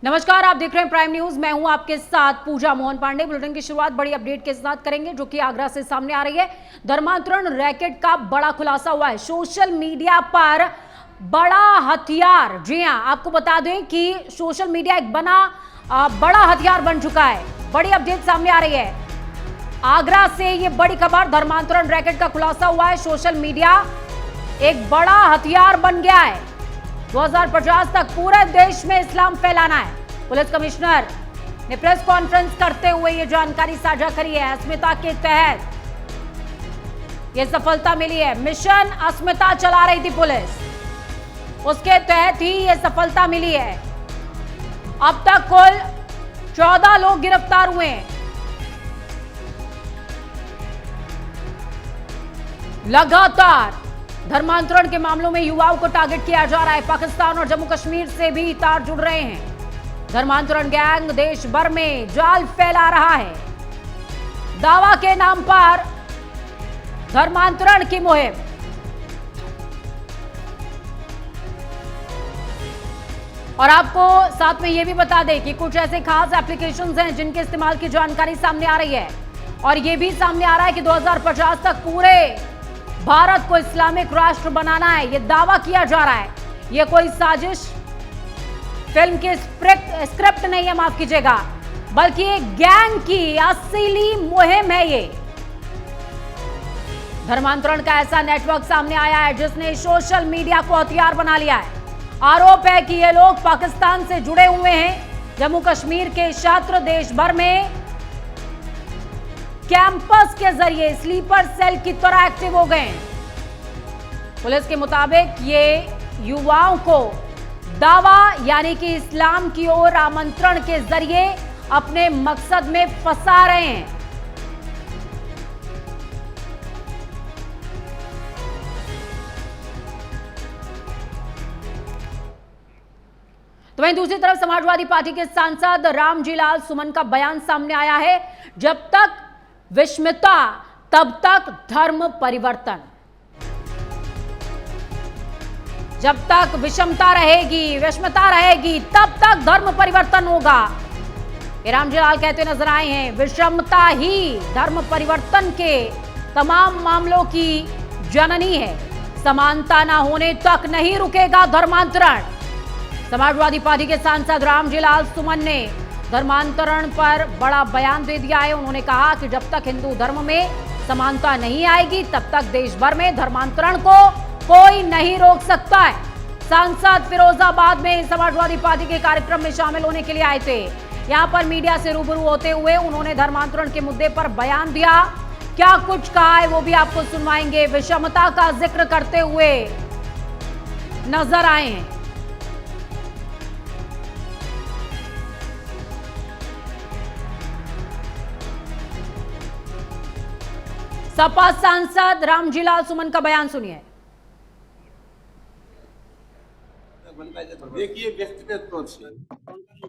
नमस्कार, आप देख रहे हैं प्राइम न्यूज। मैं हूं आपके साथ पूजा मोहन पांडे। बुलेटिन की शुरुआत बड़ी अपडेट के साथ करेंगे जो कि आगरा से सामने आ रही है। धर्मांतरण रैकेट का बड़ा खुलासा हुआ है। सोशल मीडिया पर बड़ा हथियार, जी हां, आपको बता दें कि सोशल मीडिया एक बड़ा हथियार बन चुका है। बड़ी अपडेट सामने आ रही है आगरा से। ये बड़ी खबर, धर्मांतरण रैकेट का खुलासा हुआ है। सोशल मीडिया एक बड़ा हथियार बन गया है। 2050 तक पूरे देश में इस्लाम फैलाना है। पुलिस कमिश्नर ने प्रेस कॉन्फ्रेंस करते हुए ये जानकारी साझा करी है। अस्मिता के तहत ये सफलता मिली है। मिशन अस्मिता चला रही थी पुलिस, उसके तहत ही ये सफलता मिली है। अब तक कुल 14 लोग गिरफ्तार हुए हैं। लगातार धर्मांतरण के मामलों में युवाओं को टारगेट किया जा रहा है। पाकिस्तान और जम्मू कश्मीर से भी तार जुड़ रहे हैं। धर्मांतरण गैंग देश भर में जाल फैला रहा है। दावा के नाम पर धर्मांतरण की मुहिम। और आपको साथ में यह भी बता दें कि कुछ ऐसे खास एप्लीकेशंस हैं जिनके इस्तेमाल की जानकारी सामने आ रही है। और यह भी सामने आ रहा है कि 2050 तक पूरे भारत को इस्लामिक राष्ट्र बनाना है। यह दावा किया जा रहा है। यह कोई साजिश, फिल्म की स्क्रिप्ट नहीं है, माफ कीजिएगा, बल्कि एक गैंग की असली मुहिम है। ये धर्मांतरण का ऐसा नेटवर्क सामने आया है जिसने सोशल मीडिया को हथियार बना लिया है। आरोप है कि ये लोग पाकिस्तान से जुड़े हुए हैं। जम्मू कश्मीर के छात्र देश भर में कैंपस के जरिए स्लीपर सेल की तरह एक्टिव हो गए हैं। पुलिस के मुताबिक ये युवाओं को दावा यानी कि इस्लाम की ओर आमंत्रण के जरिए अपने मकसद में फंसा रहे हैं। तो वहीं दूसरी तरफ समाजवादी पार्टी के सांसद रामजीलाल सुमन का बयान सामने आया है। जब तक विषमता तब तक धर्म परिवर्तन। जब तक विषमता रहेगी, विषमता रहेगी, तब तक धर्म परिवर्तन होगा। रामजीलाल कहते नजर आए हैं, विषमता ही धर्म परिवर्तन के तमाम मामलों की जननी है। समानता ना होने तक नहीं रुकेगा धर्मांतरण। समाजवादी पार्टी के सांसद रामजीलाल सुमन ने धर्मांतरण पर बड़ा बयान दे दिया है। उन्होंने कहा कि जब तक हिंदू धर्म में समानता नहीं आएगी तब तक देश भर में धर्मांतरण को कोई नहीं रोक सकता है। सांसद फिरोजाबाद में समाजवादी पार्टी के कार्यक्रम में शामिल होने के लिए आए थे। यहां पर मीडिया से रूबरू होते हुए उन्होंने धर्मांतरण के मुद्दे पर बयान दिया। क्या कुछ कहा है वो भी आपको सुनवाएंगे। विषमता का जिक्र करते हुए नजर आए हैं। सपा सांसद रामजीलाल सुमन का बयान सुनिए। देखिए, व्यक्तिगत तौर से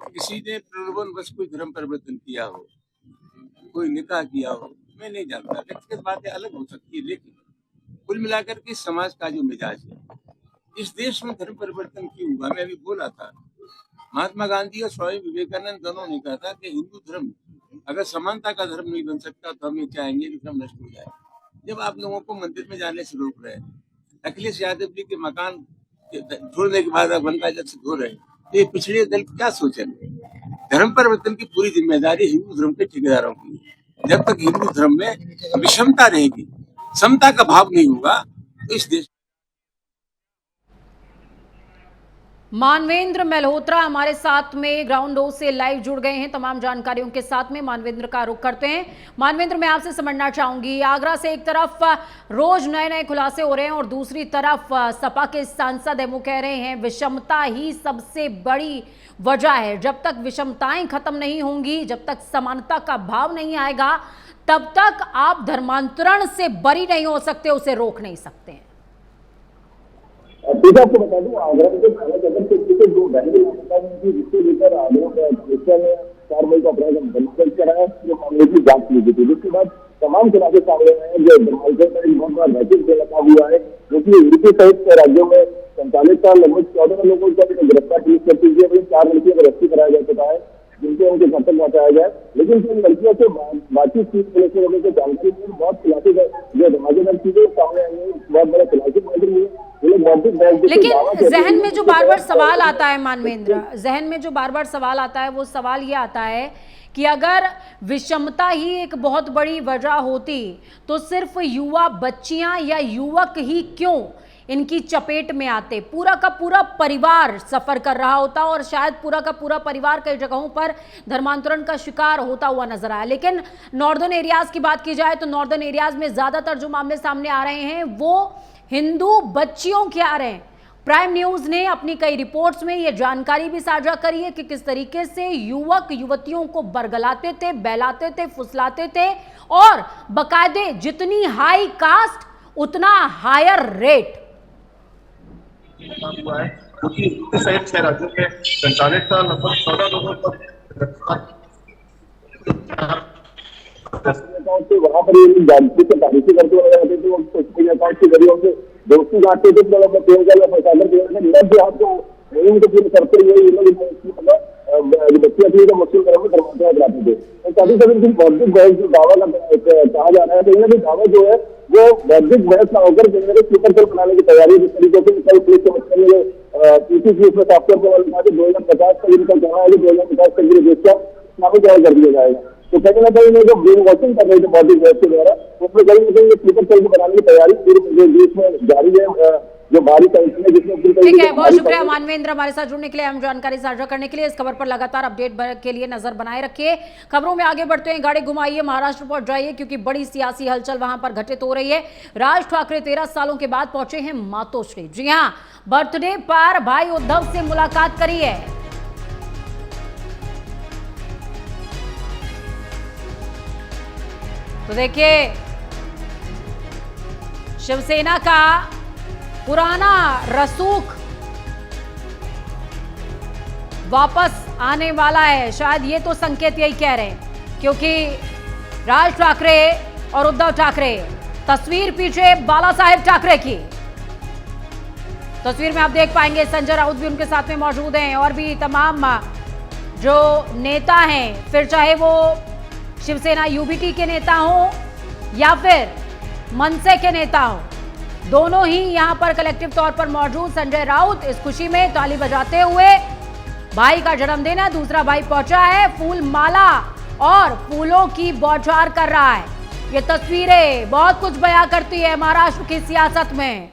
किसी ने प्रलोभन बस कोई धर्म परिवर्तन किया हो, कोई निकाह किया हो, मैं नहीं जानता। व्यक्तिगत बातें अलग हो सकती है, लेकिन कुल मिलाकर के समाज का जो मिजाज है, इस देश में धर्म परिवर्तन क्यों हुआ? मैं अभी बोला था, महात्मा गांधी और स्वामी विवेकानंद दोनों ने कहा था कि हिंदू धर्म अगर समानता का धर्म नहीं बन सकता तो हम ये चाहेंगे कि धर्म नष्ट हो जाए। जब आप लोगों को मंदिर में जाने से रोक रहे हैं, अखिलेश यादव जी के मकान छोड़ने के बाद गंगा जल से धो रहे हैं, तो ये पिछड़े दल क्या सोचेंगे? धर्म परिवर्तन की पूरी जिम्मेदारी हिंदू धर्म के ठेकेदारों की है। जब तक हिंदू धर्म में विषमता रहेगी, समता का भाव नहीं होगा, तो इस देश। मानवेंद्र मल्होत्रा हमारे साथ में ग्राउंड 2 से लाइव जुड़ गए हैं तमाम जानकारियों के साथ में। मानवेंद्र का रुख करते हैं। मानवेंद्र, मैं आपसे समझना चाहूंगी, आगरा से एक तरफ रोज नए नए खुलासे हो रहे हैं और दूसरी तरफ सपा के सांसद है वो कह रहे हैं विषमता ही सबसे बड़ी वजह है। जब तक विषमताएं खत्म नहीं होंगी, जब तक समानता का भाव नहीं आएगा, तब तक आप धर्मांतरण से बरी नहीं हो सकते, उसे रोक नहीं सकते हैं। आपको बता दूं, आगरा के थाना सदर क्षेत्र के दो बहनें की जिसको लेकर आगरा पुलिस ने कार्रवाई का प्रयास बंद कर कराया, जो मामले की जांच की गई थी। जिसके बाद तमाम खुलासे सामने आए हैं। जो धर्मांतरण का एक बहुत बड़ा रैकेट लगा हुआ है, जो कि यूपी सहित राज्यों में 47 साल लगभग 14 लोगों को गिरफ्तार पुलिस कर चुकी है। वही 4 लड़कियों को रेस्क्यू कराया जा चुका है, जिनके उनके घर तक पहुंचाया गया। लेकिन जिन लड़कियों से बातचीत की पुलिस ने लोगों को जानकारी दी, बहुत खुलासे जो धमाकेदार चीजें सामने आई है, बहुत बड़ा खुलासे मालूम हुए। लेकिन जहन में जो बार बार सवाल आता है मानवेंद्र, जहन में जो बार बार सवाल आता है वो सवाल ये आता है कि अगर विषमता ही एक बहुत बड़ी वजह होती तो सिर्फ युवा बच्चियां या युवक ही क्यों इनकी चपेट में आते, पूरा का पूरा परिवार सफर कर रहा होता और शायद पूरा का पूरा परिवार कई जगहों पर धर्मांतरण का शिकार होता हुआ नजर आया। लेकिन नॉर्दर्न एरियाज की बात की जाए तो नॉर्दर्न एरियाज में ज्यादातर जो मामले सामने आ रहे हैं वो हिंदू बच्चियों के आ रहे हैं। प्राइम न्यूज ने अपनी कई रिपोर्ट्स में यह जानकारी भी साझा करी है कि किस तरीके से युवक युवतियों को बरगलाते थे, बहलाते थे, फुसलाते थे और बकायदे जितनी हाई कास्ट उतना हायर रेट। हुआ है क्योंकि सहित 6 राज्यों के 47 साल लगभग 14 लोगों पर वहां पर ये जानकारी से तारीफी करते हुए आते थे, अकाउंट के जरिए उनसे दोस्ती गांठते थे, मतलब प्रियंका आपको वही तो पूरे करते हुए ये लोग बच्चे अपनी का मुस्लिम धर्म में धर्मांतरण कराते थे। तो कभी कभी इनकी बौद्धिक बहस जो दावा कहा जा रहा है, कहीं ना कहीं दावा जो है वो बौद्धिक बहस ना होकर कहीं ना कहीं स्लीपर सेल बनाने की तैयारी, जिस तरीके से कई पुलिस के मसले में पीसीसी उसमें सॉफ्टवेयर को लिखा कि 2050 तक इनका कहना है कि 2050 तक ये देश का इस्लामी तैयार कर दिया जाएगा। तो कहीं ना कहीं जो ब्रेन वॉशिंग कर रहे थे बौद्धिक बहस के द्वारा, उसमें कहीं ना कहीं स्लीपर सेल को बनाने की तैयारी पूरे देश में जारी है। जो बाहरी कंट्री है जिसमें ठीक है, बहुत शुक्रिया मानवेंद्र हमारे साथ जुड़ने के लिए, हम जानकारी साझा करने के लिए। इस खबर पर लगातार अपडेट के लिए नजर बनाए रखिए। खबरों में आगे बढ़ते हैं, गाड़ी घुमाइए, महाराष्ट्र पहुंच जाइए क्योंकि बड़ी सियासी हलचल वहां पर घटित हो रही है। राज ठाकरे 13 सालों के बाद पहुंचे हैं मातोश्री। जी हां, बर्थडे पर भाई उद्धव से मुलाकात करी है। तो देखिए, शिवसेना का पुराना रसूख वापस आने वाला है, शायद ये तो संकेत यही कह रहे हैं, क्योंकि राज ठाकरे और उद्धव ठाकरे, तस्वीर पीछे बाला साहेब ठाकरे की तस्वीर में आप देख पाएंगे, संजय राउत भी उनके साथ में मौजूद हैं और भी तमाम जो नेता हैं, फिर चाहे वो शिवसेना यूबीटी के नेता हो या फिर मनसे के नेता हो, दोनों ही यहां पर कलेक्टिव तौर पर मौजूद। संजय राउत इस खुशी में ताली बजाते हुए, भाई का जन्मदिन है, दूसरा भाई पहुंचा है, फूल माला और फूलों की बौछार कर रहा है। ये तस्वीरें बहुत कुछ बयां करती है महाराष्ट्र की सियासत में।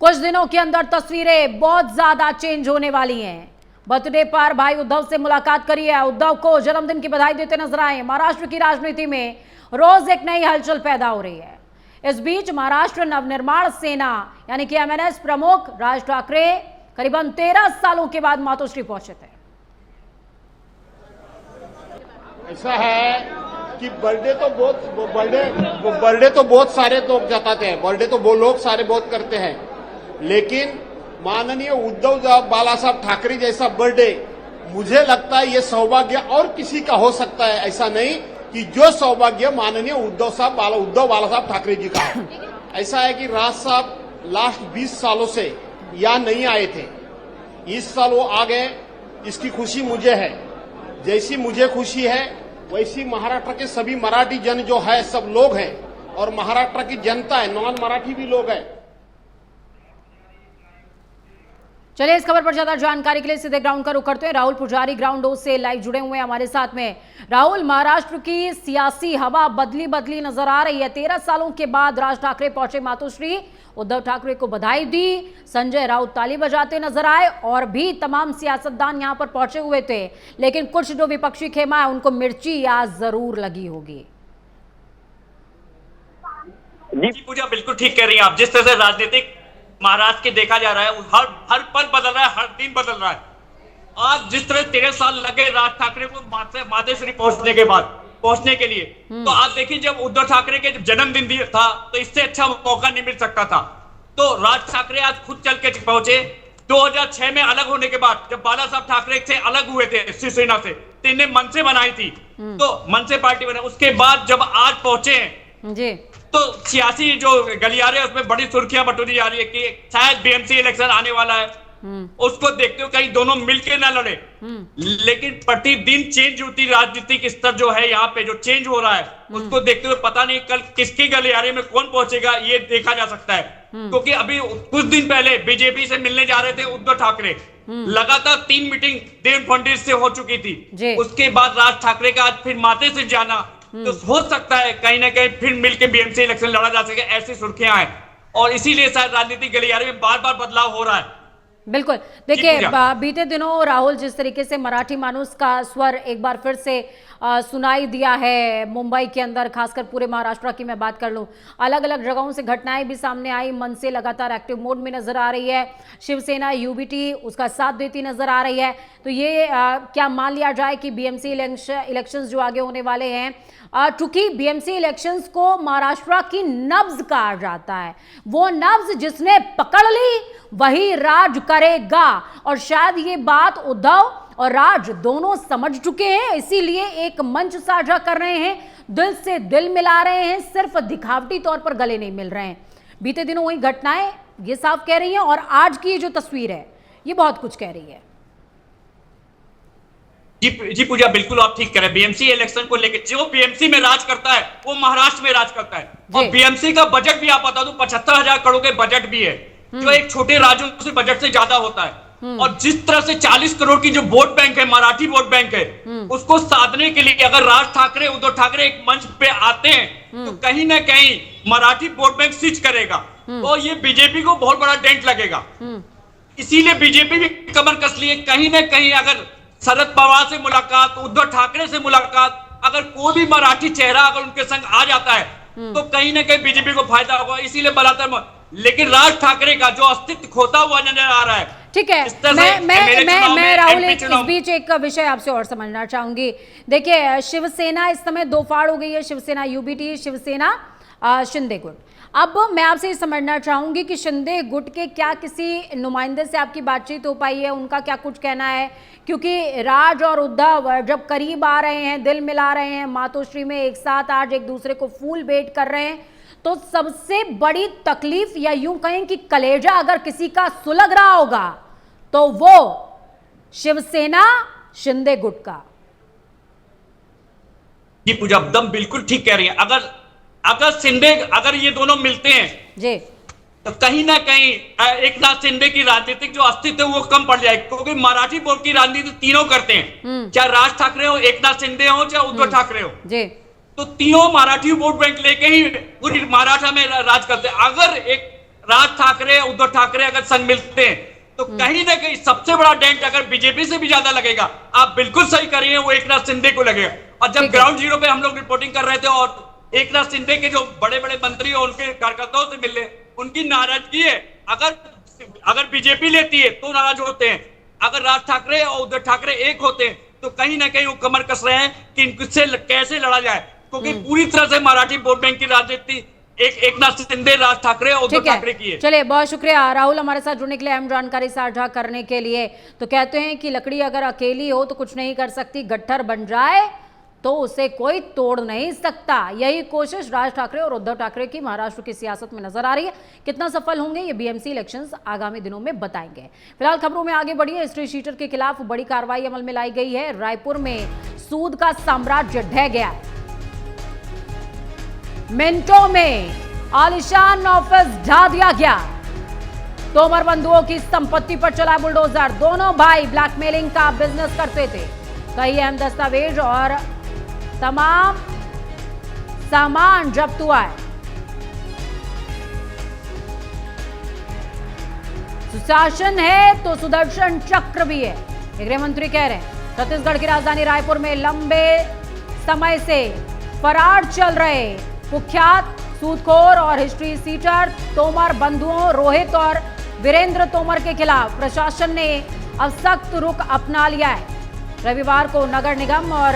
कुछ दिनों के अंदर तस्वीरें बहुत ज्यादा चेंज होने वाली हैं। बर्थडे पर भाई उद्धव से मुलाकात करी है, उद्धव को जन्मदिन की बधाई देते नजर आए। महाराष्ट्र की राजनीति में रोज एक नई हलचल पैदा हो रही है। इस बीच महाराष्ट्र नवनिर्माण सेना यानी कि एमएनएस प्रमुख राज ठाकरे करीबन 13 सालों के बाद मातोश्री पहुंचे थे। ऐसा है कि बर्थडे तो बहुत सारे लोग जताते हैं, बर्थडे तो वो लोग सारे बहुत करते हैं, लेकिन माननीय उद्धव बाला साहब ठाकरे जैसा बर्थडे मुझे लगता है ये सौभाग्य और किसी का हो सकता है। ऐसा नहीं कि जो सौभाग्य माननीय उद्धव बाला साहब ठाकरे जी का है। ऐसा है कि राज साहब लास्ट 20 सालों से यहाँ नहीं आए थे, इस साल वो आ गए, इसकी खुशी मुझे है। जैसी मुझे खुशी है वैसी महाराष्ट्र के सभी मराठी जन जो है सब लोग हैं और महाराष्ट्र की जनता है, नॉन मराठी भी लोग हैं। चलिए, इस खबर पर ज्यादा जानकारी के लिए सीधे ग्राउंड का रुख करते हैं। राहुल पुजारी ग्राउंड डोज से लाइव जुड़े हुए हैं हमारे साथ में। राहुल, महाराष्ट्र की सियासी हवा बदली नजर आ रही है। 13 सालों के बाद राज ठाकरे पहुंचे मातोश्री, उद्धव ठाकरे को बधाई दी, संजय राउत ताली बजाते नजर आए और भी तमाम सियासतदान यहां पर पहुंचे हुए थे। लेकिन कुछ जो विपक्षी खेमा है उनको मिर्ची आज जरूर लगी होगी। जी पूजा, बिल्कुल ठीक कह रही हैं आप। जिस तरह से राजनीतिक महाराष्ट्र के देखा जा रहा है, हर पल बदल रहा है, हर दिन बदल रहा है। आज जिस तरह 13 साल लगे राज ठाकरे को मातोश्री पहुंचने के लिए, तो आज देखिए जब उद्धव ठाकरे के जन्मदिन था तो इससे अच्छा मौका नहीं मिल सकता था। तो राज ठाकरे आज खुद चल के पहुंचे। 2006 में अलग होने के बाद जब बाला साहब ठाकरे से अलग हुए थे शिवसेना से, तो इन्हें मनसे बनाई थी, तो मनसे पार्टी बना। उसके बाद जब आज पहुंचे हैं जी। तो सियासी जो गलियारे उसमें बड़ी सुर्खियां बटोरी जा रही है कि शायद बीएमसी इलेक्शन आने वाला है, उसको देखते हो कहीं दोनों मिलके ना लड़े। लेकिन प्रतिदिन चेंज होती राजनीतिक स्तर जो है यहाँ पे जो चेंज हो रहा है, उसको देखते हुए पता नहीं कल किसके गलियारे में कौन पहुंचेगा, ये देखा जा सकता है। क्योंकि अभी कुछ दिन पहले बीजेपी से मिलने जा रहे थे उद्धव ठाकरे, लगातार 3 मीटिंग देव फंडिस से हो चुकी थी। उसके बाद राज ठाकरे का आज फिर माते से जाना, तो हो सकता है कहीं ना कहीं फिर मिलकर बीएमसी इलेक्शन लड़ा जा सके, ऐसी सुर्खियां हैं। और इसीलिए शायद राजनीतिक गलियारे में बार बार बदलाव हो रहा है। बिल्कुल। देखिए, बीते दिनों राहुल जिस तरीके से मराठी मानुस का स्वर एक बार फिर से सुनाई दिया है मुंबई के अंदर, खासकर पूरे महाराष्ट्र की मैं बात कर लूं, अलग अलग जगहों से घटनाएं भी सामने आई। मनसे लगातार एक्टिव मोड में नजर आ रही है, शिवसेना यूबीटी उसका साथ देती नजर आ रही है। तो ये क्या मान लिया जाए कि बीएमसी इलेक्शंस जो आगे होने वाले हैं, चूंकि बीएमसी इलेक्शंस को महाराष्ट्र की नब्ज कहा जाता है, वो नब्ज जिसने पकड़ ली वही राज करेगा, और शायद ये बात उद्धव और राज दोनों समझ चुके हैं, इसीलिए एक मंच साझा कर रहे हैं, दिल से दिल मिला रहे हैं, सिर्फ दिखावटी तौर पर गले नहीं मिल रहे हैं। बीते दिनों वही घटनाएं ये साफ कह रही हैं, और आज की जो तस्वीर है ये बहुत कुछ कह रही है। जी पूजा, बिल्कुल आप ठीक कह रहे हैं। बीएमसी इलेक्शन को लेकर जो बीएमसी में राज करता है वो महाराष्ट्र में राज करता है, और बीएमसी का बजट भी आप बता दूं 75,000 करोड़ के बजट भी है, जो एक छोटे राज्यों से बजट से ज्यादा होता है। और जिस तरह से 40 करोड़ की जो वोट बैंक है, मराठी वोट बैंक है, उसको साधने के लिए अगर राज ठाकरे उद्धव ठाकरे एक मंच पे आते हैं तो कहीं ना कहीं मराठी वोट बैंक स्विच करेगा, और ये बीजेपी को बहुत बड़ा डेंट लगेगा। इसीलिए बीजेपी भी कमर कस ली है। कहीं ना कहीं अगर शरद पवार से मुलाकात, उद्धव ठाकरे से मुलाकात, अगर कोई भी मराठी चेहरा अगर उनके संग आ जाता है तो कहीं ना कहीं बीजेपी को फायदा होगा। इसीलिए बलात्कार, लेकिन राज ठाकरे का जो अस्तित्व खोता हुआ नजर आ रहा है। ठीक है, मैं राहुल इस बीच एक विषय आपसे और समझना चाहूंगी। देखिए, शिवसेना इस समय दो फाड़ हो गई है, शिवसेना यूबीटी, शिवसेना शिंदे गुट। अब मैं आपसे ये समझना चाहूंगी कि शिंदे गुट के क्या किसी नुमाइंदे से आपकी बातचीत हो पाई है, उनका क्या कुछ कहना है? क्योंकि राज और उद्धव जब करीब आ रहे हैं, दिल मिला रहे हैं, मातोश्री में एक साथ आज एक दूसरे को फूल भेंट कर रहे हैं, तो सबसे बड़ी तकलीफ या यूं कहें कि कलेजा अगर किसी का सुलग रहा होगा तो वो शिवसेना शिंदे गुट का। जी पूजा, एकदम बिल्कुल ठीक कह रही है। अगर ये दोनों मिलते हैं जी, तो कहीं ना कहीं एक नाथ शिंदे की राजनीतिक जो अस्तित्व है वो कम पड़ जाएगी, क्योंकि मराठी बोर्ड की राजनीति तीनों करते हैं, चाहे राज ठाकरे हो, एक नाथ शिंदे हो, चाहे उद्धव ठाकरे हो जी, तो तीनों मराठी वोट बैंक लेके ही पूरी महाराष्ट्र में राज करते हैं। अगर एक राज ठाकरे उद्धव ठाकरे अगर संग मिलते हैं तो कहीं ना कहीं सबसे बड़ा डेंट अगर बीजेपी से भी ज्यादा लगेगा, आप बिल्कुल सही कर रही हैं, वो एक नाथ शिंदे को लगेगा। और जब ग्राउंड जीरो पे हम लोग रिपोर्टिंग कर रहे थे और एक नाथ शिंदे के जो बड़े बड़े मंत्री और उनके कार्यकर्ताओं से मिलने, उनकी नाराजगी है। अगर बीजेपी लेती है तो नाराज होते हैं, अगर राज ठाकरे और उद्धव ठाकरे एक होते हैं तो कहीं ना कहीं वो कमर कस रहे हैं कि इनसे कैसे लड़ा जाए, क्योंकि पूरी तरह से मराठी वोट बैंक की राजनीति एक नाथ शिंदे, राज ठाकरे और उद्धव ठाकरे की है। चलिए, बहुत शुक्रिया राहुल हमारे साथ जुड़ने के लिए, अहम जानकारी साझा करने के लिए। तो कहते हैं कि लकड़ी अगर अकेली हो तो कुछ नहीं कर सकती, गट्ठर बन जाए तो उसे कोई तोड़ नहीं सकता। यही कोशिश राज ठाकरे और उद्धव ठाकरे की महाराष्ट्र की सियासत में नजर आ रही है। कितना सफल होंगे ये बीएमसी इलेक्शंस आगामी दिनों में बताएंगे। फिलहाल खबरों में आगे बढ़िए। हिस्ट्री शीटर के खिलाफ बड़ी कार्रवाई अमल में लाई गई है। रायपुर में सूद का साम्राज्य ढह गया। मिनटों में आलिशान ऑफिस ढा दिया गया। तोमर बंधुओं की संपत्ति पर चला बुलडोजर। दोनों भाई ब्लैकमेलिंग का बिजनेस करते थे। कई अहम दस्तावेज और तमाम सामान जब्त हुआ है। सुशासन है तो सुदर्शन चक्र भी है, गृह मंत्री कह रहे हैं। छत्तीसगढ़ की राजधानी रायपुर में लंबे समय से फरार चल रहे कुख्यात सूदखोर और हिस्ट्री सीटर तोमर बंधुओं रोहित और वीरेंद्र तोमर के खिलाफ प्रशासन ने अब सख्त रुख अपना लिया है। रविवार को नगर निगम और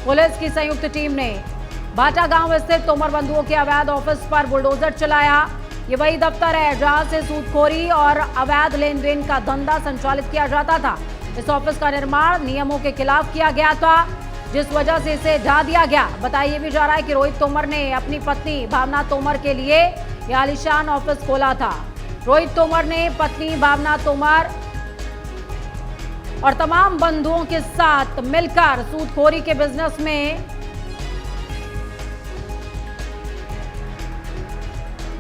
पुलिस की संयुक्त टीम ने बाटा गांव स्थित तोमर बंधुओं के अवैध ऑफिस पर बुलडोजर चलाया। ये वही दफ्तर है जहां से सूदखोरी और अवैध लेन देन का धंधा संचालित किया जाता था। इस ऑफिस का निर्माण नियमों के खिलाफ किया गया था। जिस वजह से इसे ढा दिया गया। बताया भी जा रहा है कि रोहित तोमर ने अपनी पत्नी भावना तोमर के लिए यह आलीशान ऑफिस खोला था। रोहित तोमर ने पत्नी भावना तोमर और तमाम बंधुओं के साथ मिलकर सूदखोरी के बिजनेस में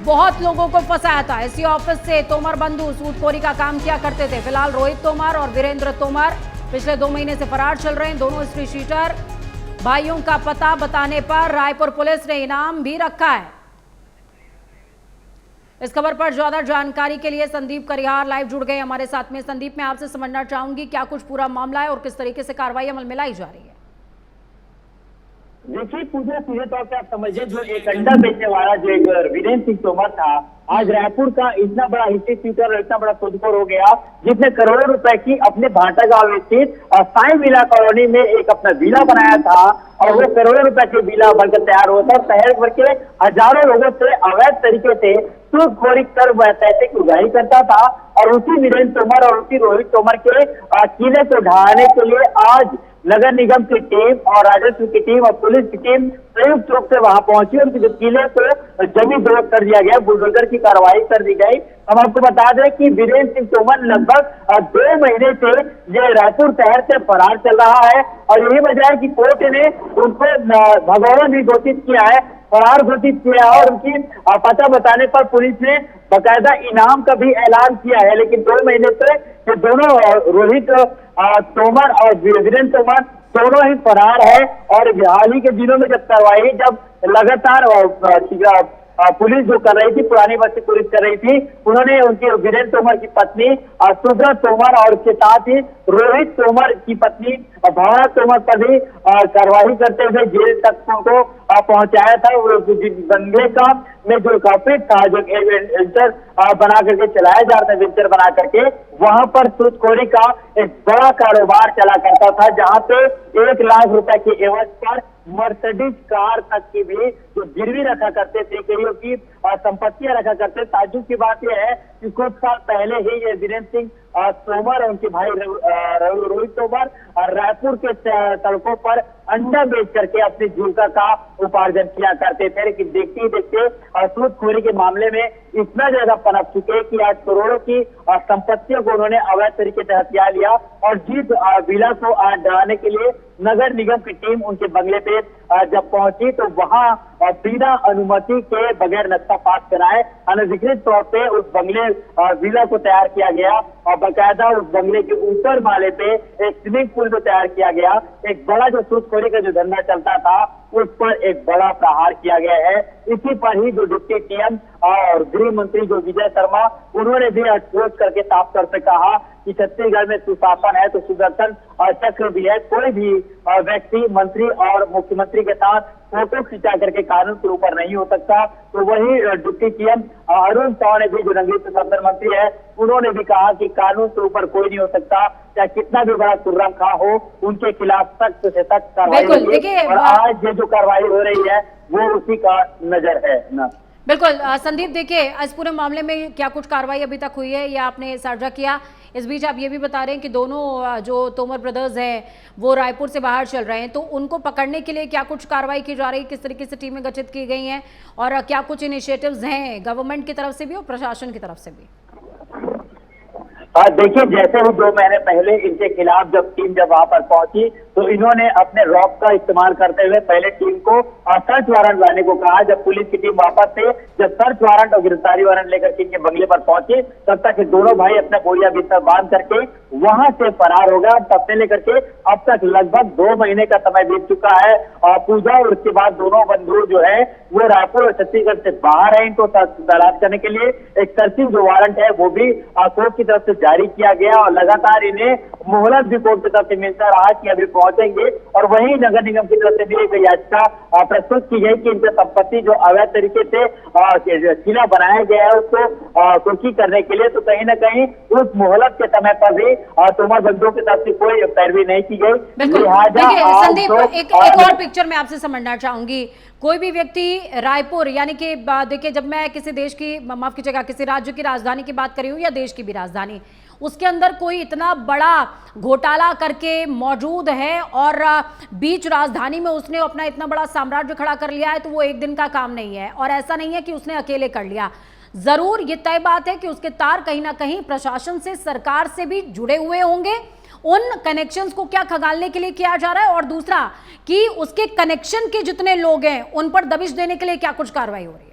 बहुत लोगों को फंसाया था। इसी ऑफिस से तोमर बंधु सूदखोरी का काम किया करते थे। फिलहाल रोहित तोमर और वीरेंद्र तोमर पिछले 2 महीने से फरार चल रहे हैं। दोनों स्ट्रीट शीटर भाइयों का पता बताने पर रायपुर पुलिस ने इनाम भी रखा है। इस खबर पर ज्यादा जानकारी के लिए संदीप करिहार लाइव जुड़ गए हमारे साथ में। संदीप, मैं आपसे समझना चाहूंगी क्या कुछ पूरा मामला है और किस तरीके से कार्रवाई अमल में लाई जा रही है? देखिए पूजा, सीधे तौर पे आप समझिए, जो एक अंडा बेचने वाला जो एक वीरेंद्र सिंह तोमर था, आज रायपुर का इतना बड़ा हिस्ट्री शीटर और इतना बड़ा सूदखोर हो गया, जिसने करोड़ों रुपए की अपने भाटा गांव में स्थित साई विला कॉलोनी में एक अपना विला बनाया था और वो करोड़ों रुपए के विला बनकर तैयार हुआ था। शहर भर के हजारों लोगों से अवैध तरीके से सूदखोरी कर पैसे की उगाही करता था और उसी वीरेंद्र तोमर और उसी रोहित तोमर के किले को ढहाने के लिए आज नगर निगम की टीम और राजस्व की टीम और पुलिस की टीम संयुक्त रूप से वहां पहुंची और उनके किले को जमीन दोस्त कर दिया गया, बुलडोजर की कार्रवाई कर दी गई। हम आपको बता दें कि वीरेंद्र सिंह तोमर लगभग 2 महीने से ये रायपुर शहर से फरार चल रहा है और यही वजह है कि कोर्ट ने उनको भगौड़ा भी घोषित किया है, फरार घोषित किया है और उनकी पता बताने पर पुलिस ने बाकायदा इनाम का भी ऐलान किया है। लेकिन 2 महीने से ये दोनों रोहित तोमर और वीरेंद्र तोमर दोनों ही फरार है और हाल ही के दिनों में जब कार्रवाई जब लगातार पुलिस जो कर रही थी, पुरानी बस्ती पुलिस कर रही थी, उन्होंने उनके वीरेंद्र तोमर की पत्नी सुब्रत तोमर और उसके साथ ही रोहित तोमर की पत्नी भावना तोमर पर भी कार्रवाई करते हुए जेल तक उनको पहुंचाया था। बंगले का में जो कॉर्पोरेट था, जो वेंचर बना करके चलाया जा रहा था, वेंचर बना करके वहां पर सूदखोरी का एक बड़ा कारोबार चला करता था, जहां पे 1 लाख रुपए की एवज पर मर्सिडीज कार तक की भी जो गिरवी रखा करते थे, कईयों की संपत्तियां रखा करते। ताज्जुब की बात यह है कि कुछ साल पहले ही ये वीरेंद्र सिंह तोमर और उनके भाई रोहित तोमर रायपुर के सड़कों पर अंडा बेच करके अपनी जीविका का उपार्जन किया करते थे। लेकिन देखते ही देखते सूदखोरी के मामले में इतना ज्यादा पनप चुके कि आज करोड़ों की संपत्तियों को उन्होंने अवैध तरीके से हथिया लिया और जिस विला को डराने के लिए नगर निगम की टीम उनके बंगले पे जब पहुंची तो वहां बिना अनुमति के बगैर नक्शा पास कराए अनधिकृत तौर पे उस बंगले विला को तैयार किया गया और बाकायदा उस बंगले के ऊपर माले पे एक स्विमिंग पूल को तैयार किया गया। एक बड़ा जो सूदखोरी का जो धंधा चलता था उस पर एक बड़ा प्रहार किया गया है। इसी पर ही जो डिप्टी सीएम और गृह मंत्री जो विजय शर्मा, उन्होंने भी ठोस करके साफ तौर पे कहा कि छत्तीसगढ़ में सुशासन है तो सुदर्शन चक्र भी है। कोई भी व्यक्ति मंत्री और मुख्यमंत्री के साथ फोटो खिंचा करके कानून के ऊपर नहीं हो सकता। तो वही डिप्टी सीएम अरुण साव ने भी, जो रंगीत प्रशासन मंत्री है, उन्होंने भी कहा कि कानून के ऊपर कोई नहीं हो सकता, चाहे कितना भी बड़ा खुर्रम खां हो, उनके खिलाफ सख्त से सख्त कार्रवाई होगी। और आज ये जो कार्रवाई हो रही है वो उसी का नजर है ना। बिल्कुल संदीप, देखिए इस पूरे मामले में क्या कुछ कार्रवाई अभी तक हुई है या आपने साझा किया? इस बीच आप ये भी बता रहे हैं कि दोनों जो तोमर ब्रदर्स हैं वो रायपुर से बाहर चल रहे हैं, तो उनको पकड़ने के लिए क्या कुछ कार्रवाई की जा रही है? किस तरीके से टीमें गठित की गई हैं और क्या कुछ इनिशिएटिव्स हैं गवर्नमेंट की तरफ से भी और प्रशासन की तरफ से भी? देखिए, जैसे ही 2 महीने पहले इनके खिलाफ जब टीम वहां पर पहुंची तो इन्होंने अपने रॉक का इस्तेमाल करते हुए पहले टीम को सर्च वारंट लाने को कहा। जब पुलिस की टीम वापस से जब सर्च वारंट और गिरफ्तारी वारंट लेकर के इनके बंगले पर पहुंचे, तब तक ये दोनों भाई अपना बोरिया बिस्तर बांध करके वहां से फरार हो गया। तब से लेकर के अब तक लगभग 2 महीने का समय बीत चुका है और पूजा और उसके बाद दोनों बंधु जो है वो रायपुर और छत्तीसगढ़ से बाहर है। इनको तलाश करने के लिए एक सर्चिंग जो वारंट है वो भी कोर्ट की तरफ से जारी किया गया और लगातार इन्हें मोहलत भी कोर्ट की तरफ से मिलता रहा कि अभी पहुंचेंगे। और वहीं नगर निगम की तरफ से भी एक याचिका प्रस्तुत की गई कि इनकी संपत्ति जो अवैध तरीके से किला बनाया गया है उसको कुर्की करने के लिए, तो कहीं ना कहीं उस मोहलत के समय पर भी तोमर बंधुओं की तरफ से कोई पैरवी नहीं की गई। लिहाजा संदीप, एक और पिक्चर मैं आपसे समझना चाहूंगी। कोई भी व्यक्ति रायपुर यानी कि देखिए, जब मैं किसी देश की, माफ कीजिएगा, किसी राज्य की राजधानी की बात कर रही हूँ या देश की भी राजधानी, उसके अंदर कोई इतना बड़ा घोटाला करके मौजूद है और बीच राजधानी में उसने अपना इतना बड़ा साम्राज्य खड़ा कर लिया है, तो वो एक दिन का काम नहीं है। और ऐसा नहीं है कि उसने अकेले कर लिया, जरूर ये तय बात है कि उसके तार कहीं ना कहीं प्रशासन से, सरकार से भी जुड़े हुए होंगे। उन कनेक्शंस को क्या खंगालने के लिए किया जा रहा है, और दूसरा कि उसके कनेक्शन के जितने लोग हैं उन पर दबिश देने के लिए क्या कुछ कार्रवाई हो रही है।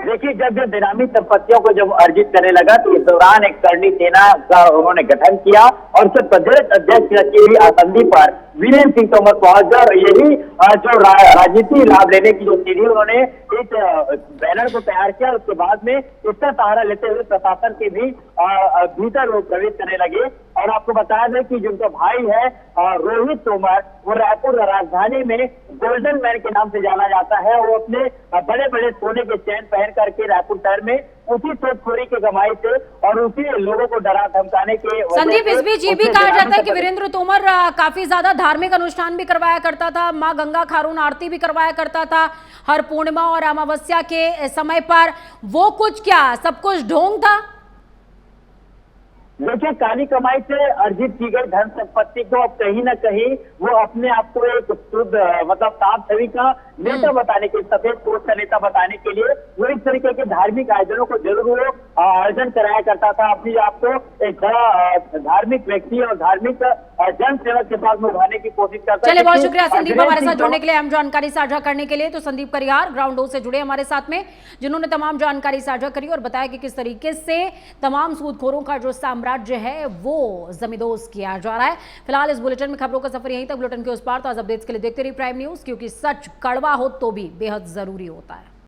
देखिए, जब बेनामी संपत्तियों को जब अर्जित करने लगा तो इस दौरान एक करनी सेना का उन्होंने गठन किया और उसके प्रदेश अध्यक्ष रखी हुई आसंदी पर वीरेंद्र सिंह तोमर पहुंच गए और यही जो राजनीति लाभ लेने की जो सीढ़ी उन्होंने इस बैनर को तैयार किया। उसके बाद में इसका सहारा लेते हुए प्रशासन के भी भीतर वो प्रवेश करने लगे। और आपको बताया जाए कि जिनका भाई है रोहित तोमर, वो रायपुर राजधानी में गोल्डन मैन के नाम से जाना जाता है। वो अपने बड़े बड़े सोने के चैन पहन करके रायपुर शहर में उसी सोचखोरी के कमाई से और उसी लोगों को डरा धमकाने के संदीप, इस बीच ये भी कहा जाता है कि वीरेंद्र तोमर काफी ज्यादा धार्मिक अनुष्ठान भी करवाया करता था, मां गंगा खारून आरती भी करवाया करता था हर पूर्णिमा और अमावस्या के समय पर। वो कुछ क्या सब कुछ ढोंग था? देखिए, काली कमाई से अर्जित की गई धन संपत्ति को अब कहीं ना कहीं वो अपने आप को एक शुद्ध मतलब साफ छवि का नेता बताने के, सफेद पोस्ट का नेता बताने के लिए वो इस तरीके के धार्मिक आयोजनों को जरूर वो आयोजन कराया करता था। अपने आप को एक बड़ा धार्मिक व्यक्ति और धार्मिक जन सेवक के पास में उभारने की कोशिश करता है। चलिए, बहुत शुक्रिया संदीप हमारे साथ जुड़ने के लिए, अहम जानकारी साझा करने के लिए। तो संदीप करियार ग्राउंड ज़ीरो से जुड़े हमारे साथ में, जिन्होंने तमाम जानकारी साझा करी और बताया कि किस तरीके से तमाम सूदखोरों का जो साम्राज्य है वो जमींदोज किया जा रहा है। फिलहाल इस बुलेटिन में खबरों का सफर यहीं तक। बुलेटिन के उस पार ताज़ा अपडेट्स के लिए देखते रहिए प्राइम न्यूज, क्योंकि सच कड़वा हो तो भी बेहद जरूरी होता है।